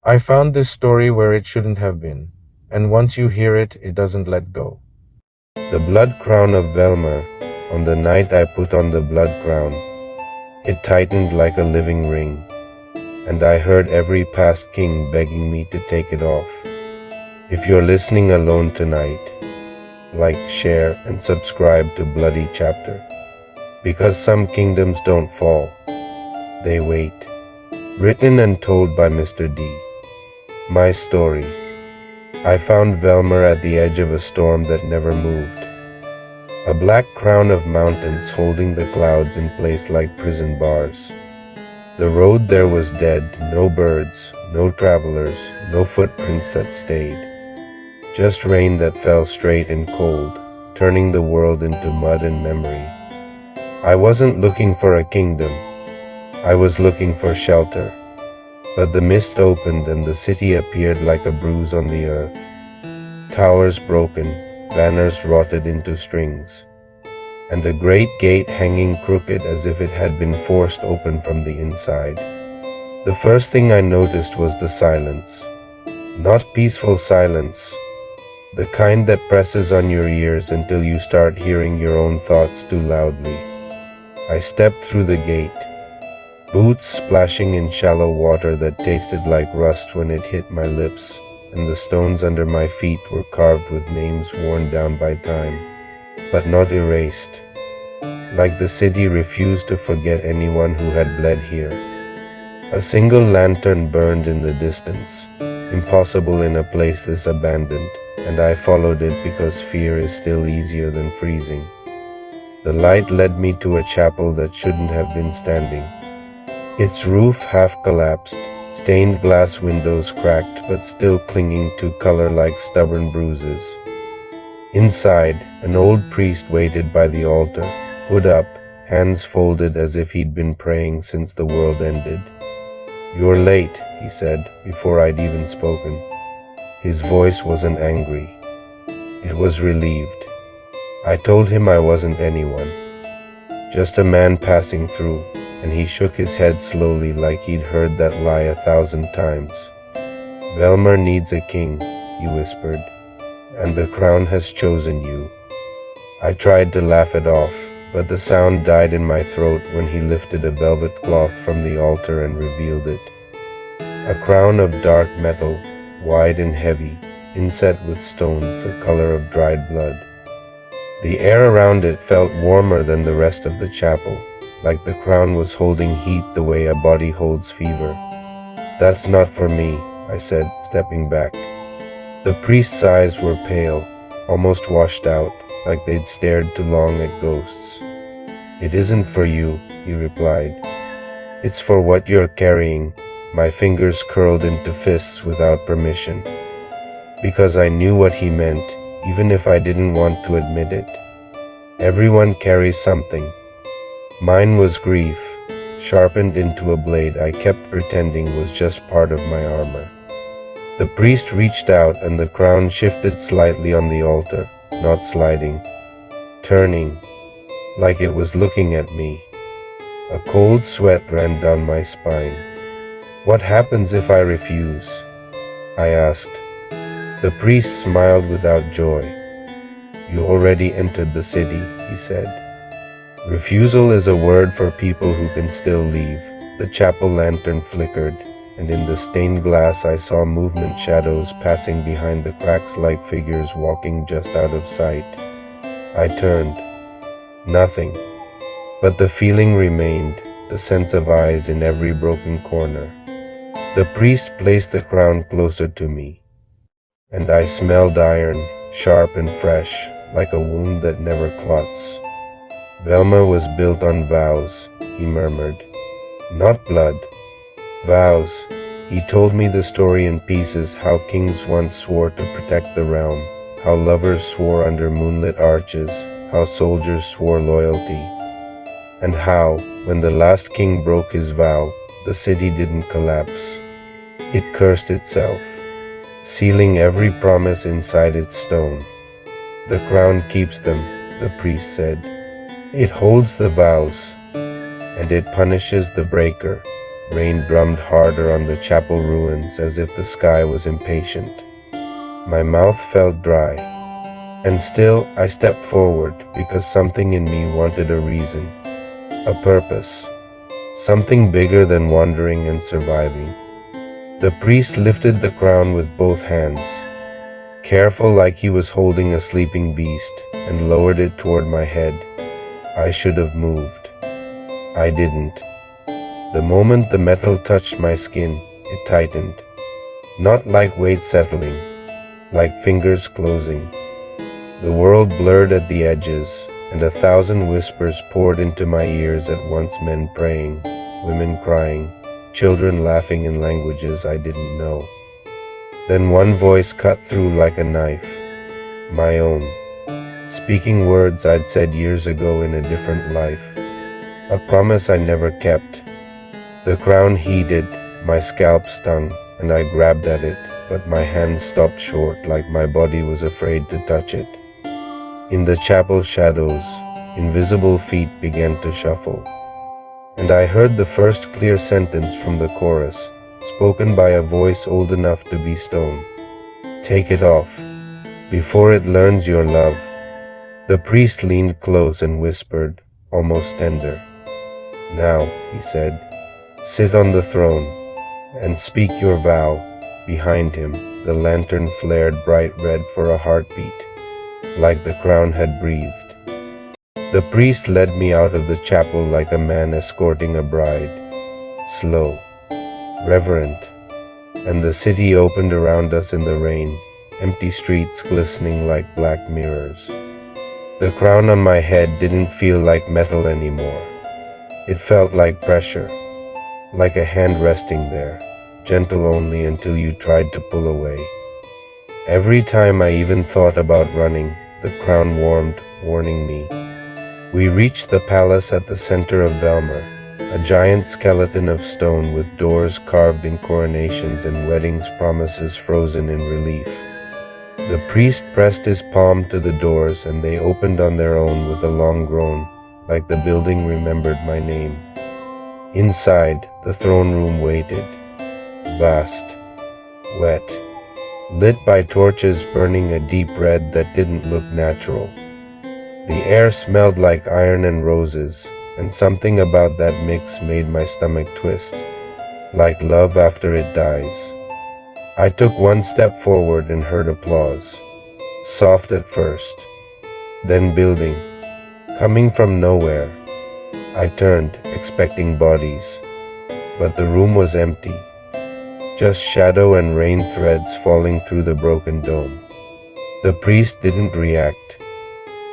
I found this story where it shouldn't have been, and once you hear it, it doesn't let go. The blood crown of Velmor. On the night I put on the blood crown, it tightened like a living ring, and I heard every past king begging me to take it off. If you're listening alone tonight, like, share, and subscribe to Bloody Chapter. Because some kingdoms don't fall, they wait. Written and told by Mr. D. My story. I found Velmor at the edge of a storm that never moved. A black crown of mountains holding the clouds in place like prison bars. The road there was dead, no birds, no travelers, no footprints that stayed. Just rain that fell straight and cold, turning the world into mud and memory. I wasn't looking for a kingdom. I was looking for shelter. But the mist opened and the city appeared like a bruise on the earth. Towers broken, banners rotted into strings, and a great gate hanging crooked as if it had been forced open from the inside. The first thing I noticed was the silence. Not peaceful silence, the kind that presses on your ears until you start hearing your own thoughts too loudly. I stepped through the gate, boots splashing in shallow water that tasted like rust when it hit my lips, and the stones under my feet were carved with names worn down by time, but not erased. Like the city refused to forget anyone who had bled here. A single lantern burned in the distance, impossible in a place this abandoned, and I followed it because fear is still easier than freezing. The light led me to a chapel that shouldn't have been standing. Its roof half collapsed, stained glass windows cracked but still clinging to color like stubborn bruises. Inside, an old priest waited by the altar, hood up, hands folded as if he'd been praying since the world ended. "You're late," he said, before I'd even spoken. His voice wasn't angry. It was relieved. I told him I wasn't anyone, just a man passing through, and he shook his head slowly like he'd heard that lie 1,000 times. "Velmor needs a king," he whispered, "and the crown has chosen you." I tried to laugh it off, but the sound died in my throat when he lifted a velvet cloth from the altar and revealed it. A crown of dark metal, wide and heavy, inset with stones the color of dried blood. The air around it felt warmer than the rest of the chapel, like the crown was holding heat the way a body holds fever. "That's not for me," I said, stepping back. The priest's eyes were pale, almost washed out, like they'd stared too long at ghosts. "It isn't for you," he replied. "It's for what you're carrying." My fingers curled into fists without permission, because I knew what he meant, even if I didn't want to admit it. Everyone carries something. Mine was grief, sharpened into a blade I kept pretending was just part of my armor. The priest reached out and the crown shifted slightly on the altar, not sliding, turning, like it was looking at me. A cold sweat ran down my spine. "What happens if I refuse?" I asked. The priest smiled without joy. "You already entered the city," he said. "Refusal is a word for people who can still leave." The chapel lantern flickered, and in the stained glass I saw movement shadows passing behind the cracks like figures walking just out of sight. I turned. Nothing. But the feeling remained, the sense of eyes in every broken corner. The priest placed the crown closer to me, and I smelled iron, sharp and fresh, like a wound that never clots. "Velmor was built on vows," he murmured. "Not blood. Vows." He told me the story in pieces, how kings once swore to protect the realm, how lovers swore under moonlit arches, how soldiers swore loyalty, and how, when the last king broke his vow, the city didn't collapse. It cursed itself, sealing every promise inside its stone. "The crown keeps them," the priest said. "It holds the vows, and it punishes the breaker." Rain drummed harder on the chapel ruins as if the sky was impatient. My mouth felt dry, and still I stepped forward because something in me wanted a reason, a purpose, something bigger than wandering and surviving. The priest lifted the crown with both hands, careful like he was holding a sleeping beast, and lowered it toward my head. I should have moved. I didn't. The moment the metal touched my skin, it tightened. Not like weight settling, like fingers closing. The world blurred at the edges, and 1,000 whispers poured into my ears at once, men praying, women crying, children laughing in languages I didn't know. Then one voice cut through like a knife, my own, speaking words I'd said years ago in a different life, a promise I never kept. The crown heated, my scalp stung, and I grabbed at it, but my hand stopped short like my body was afraid to touch it. In the chapel shadows, invisible feet began to shuffle, and I heard the first clear sentence from the chorus, spoken by a voice old enough to be stone. Take it off, before it learns your love. The priest leaned close and whispered, almost tender. Now, he said, sit on the throne and speak your vow. Behind him, the lantern flared bright red for a heartbeat, like the crown had breathed. The priest led me out of the chapel like a man escorting a bride, slow, reverent, and the city opened around us in the rain, empty streets glistening like black mirrors. The crown on my head didn't feel like metal anymore. It felt like pressure, like a hand resting there, gentle only until you tried to pull away. Every time I even thought about running, the crown warmed, warning me. We reached the palace at the center of Velmor, a giant skeleton of stone with doors carved in coronations and weddings promises frozen in relief. The priest pressed his palm to the doors and they opened on their own with a long groan, like the building remembered my name. Inside, the throne room waited, vast, wet, lit by torches burning a deep red that didn't look natural. The air smelled like iron and roses, and something about that mix made my stomach twist, like love after it dies. I took one step forward and heard applause, soft at first, then building, coming from nowhere. I turned, expecting bodies, but the room was empty, just shadow and rain threads falling through the broken dome. The priest didn't react.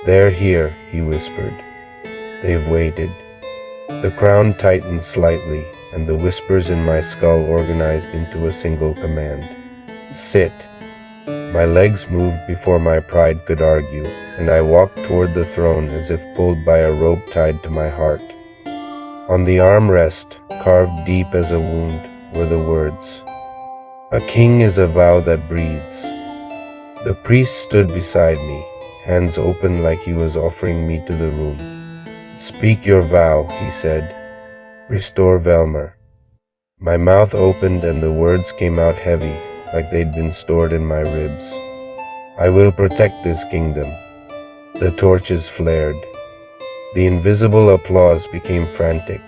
They're here, he whispered. They've waited. The crown tightened slightly, and the whispers in my skull organized into a single command. Sit. My legs moved before my pride could argue, and I walked toward the throne as if pulled by a rope tied to my heart. On the armrest, carved deep as a wound, were the words, "A king is a vow that breathes." The priest stood beside me, hands open like he was offering me to the room. "Speak your vow," he said. "Restore Velmor." My mouth opened and the words came out heavy, like they'd been stored in my ribs. "I will protect this kingdom." The torches flared. The invisible applause became frantic,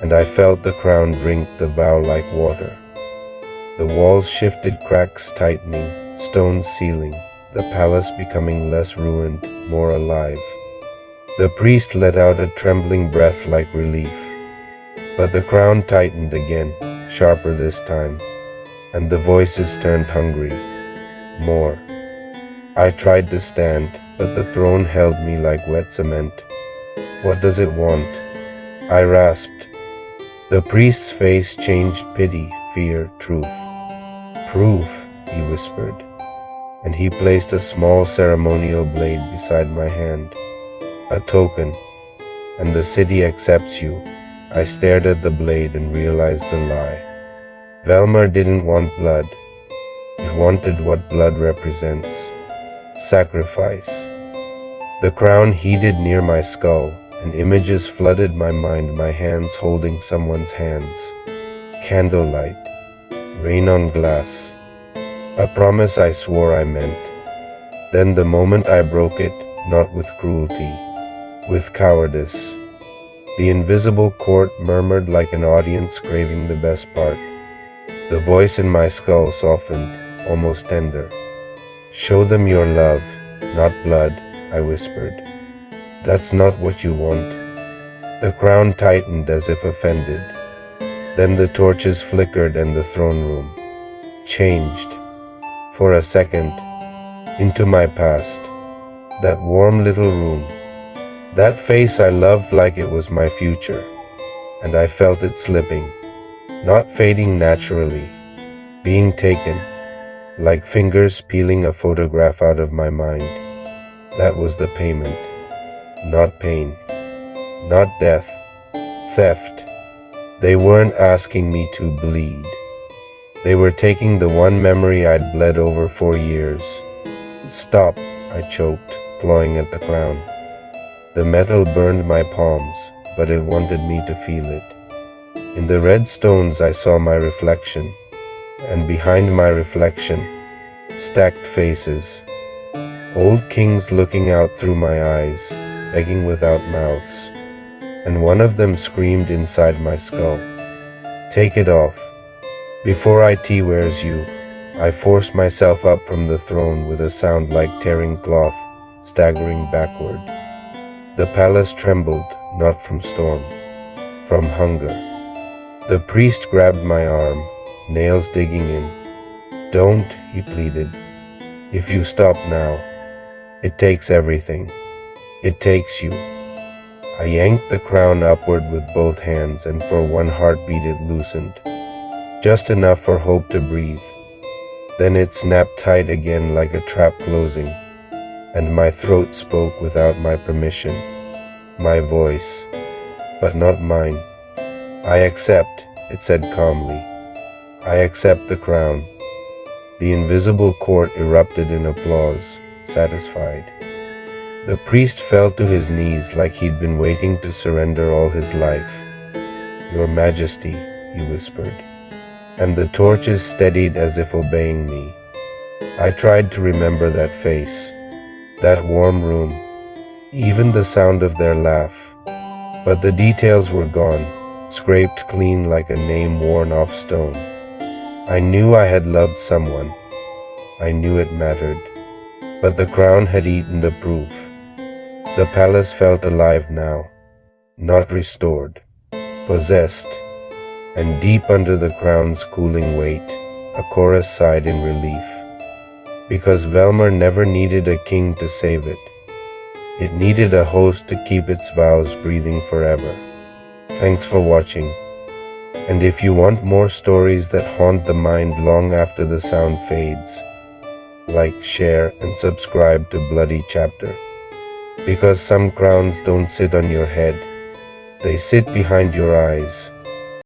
and I felt the crown drink the vow like water. The walls shifted, cracks tightening, stones sealing, the palace becoming less ruined, more alive. The priest let out a trembling breath like relief, but the crown tightened again, sharper this time, and the voices turned hungry. More. I tried to stand, but the throne held me like wet cement. "What does it want?" I rasped. The priest's face changed, pity, fear, truth. "Proof," he whispered, and he placed a small ceremonial blade beside my hand. "A token, and the city accepts you." I stared at the blade and realized the lie. Velmor didn't want blood. It wanted what blood represents. Sacrifice. The crown heated near my skull, and images flooded my mind, my hands holding someone's hands, candlelight, rain on glass, a promise I swore I meant. Then the moment I broke it, not with cruelty, with cowardice, the invisible court murmured like an audience craving the best part. The voice in my skull softened, almost tender. "Show them your love, not blood," I whispered. "That's not what you want." The crown tightened as if offended. Then the torches flickered and the throne room changed, for a second, into my past. That warm little room, that face I loved like it was my future, and I felt it slipping, not fading naturally, being taken, like fingers peeling a photograph out of my mind. That was the payment. Not pain, not death, theft. They weren't asking me to bleed. They were taking the one memory I'd bled over for years. "Stop," I choked, clawing at the crown. The metal burned my palms, but it wanted me to feel it. In the red stones I saw my reflection, and behind my reflection, stacked faces. Old kings looking out through my eyes, begging without mouths. And one of them screamed inside my skull, "Take it off. Before it wears you." I forced myself up from the throne with a sound like tearing cloth, staggering backward. The palace trembled, not from storm, from hunger. The priest grabbed my arm, nails digging in. "Don't," he pleaded. "If you stop now, it takes everything. It takes you." I yanked the crown upward with both hands, and for one heartbeat it loosened, just enough for hope to breathe. Then it snapped tight again like a trap closing, and my throat spoke without my permission, my voice, but not mine. "I accept," it said calmly. "I accept the crown." The invisible court erupted in applause, satisfied. The priest fell to his knees like he'd been waiting to surrender all his life. "Your Majesty," he whispered, and the torches steadied as if obeying me. I tried to remember that face, that warm room, even the sound of their laugh, but the details were gone, scraped clean like a name worn off stone. I knew I had loved someone. I knew it mattered, but the crown had eaten the proof. The palace felt alive now, not restored, possessed, and deep under the crown's cooling weight, a chorus sighed in relief. Because Velmor never needed a king to save it. It needed a host to keep its vows breathing forever. Thanks for watching. And if you want more stories that haunt the mind long after the sound fades, like, share, and subscribe to Bloody Chapter. Because some crowns don't sit on your head, they sit behind your eyes.